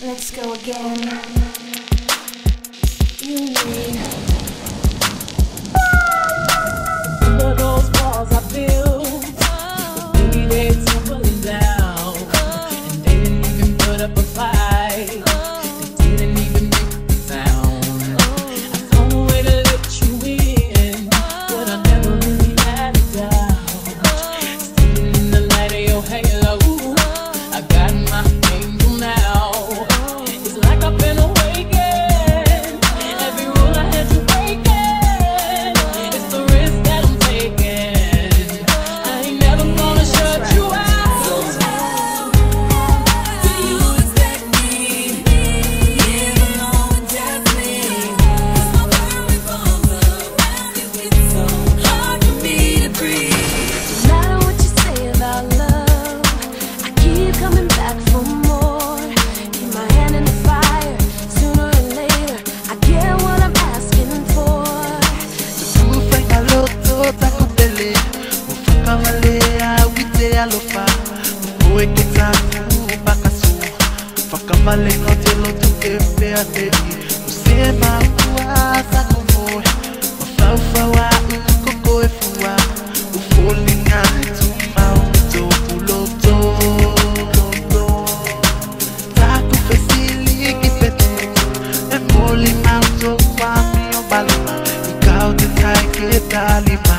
Let's go again. You need. Under those walls I built, maybe they're tumbling down, and they didn't even put up a fight. They didn't even make a sound. I found a way to let you in, but I never really had a doubt. Standing in the light of your halo, I got my angel now. It's like I've been awakened. Every rule I had you breaking. It's the risk that I'm taking. I ain't never gonna shut you out. Do you expect me? Live alone indefinitely? 'Cause my world revolves around you. It's so hard for me to breathe. No matter what you say about love, I keep coming back for more. Keep my hand in the fire. Sooner or later, I get what I'm asking for. Ufanya loto takupele ufaka malea wite alofa uweke taku bakasu faka male note loto kepe ateki usema kuwa sakumoe mafaufa wa ukoko efua ufolinga tuma uto puloto taku fesili kipetu emoli mauto kwa mio baloma ikaw te tai ke talima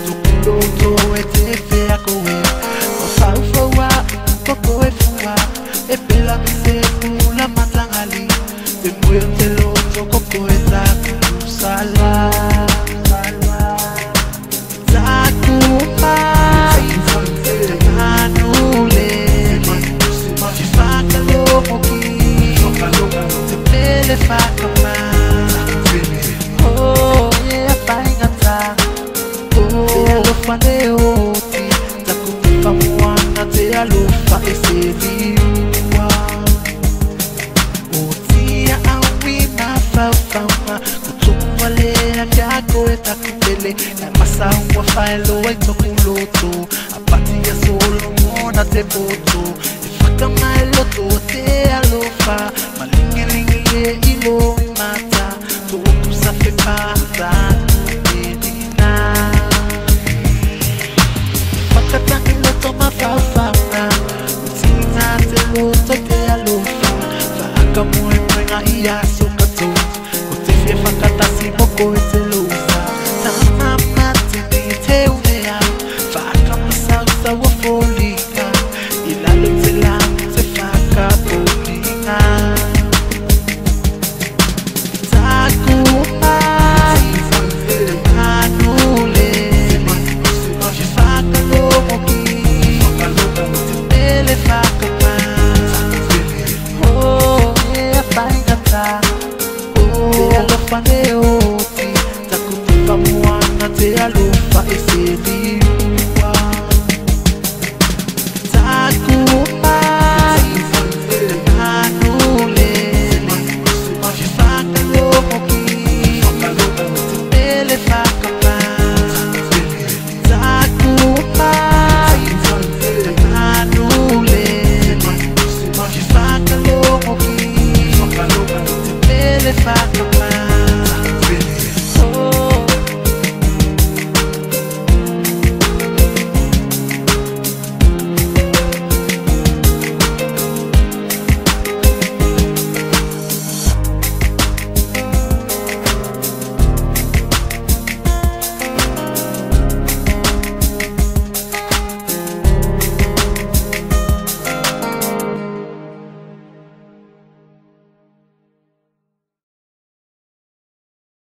tukuloto etefe akowe mafaufa wa ukoko efua epela misefula matangali temoyo teloto koko etaku usala Alofa eseliwa Otia awi mafafama Kutukwalea kako etakupele Emasa uwa failo waitokuloto Apati ya solo mona te boto Ifaka mailoto te alofa Malingelinge ilo mata Tuoku safe pata Kubenina Ifaka tangiloto mafafama Utina te loto te alofa Faaka mue mwenga iya sokato Kutefie fakata simoko etelosa Tama mati ni te umea Faaka masausa wafolika Ilalo te lamu te faka polinga Takuma Anule Faka lomoki Tepele faka ma Oh, yeah, fine gata Oh, te alofa neo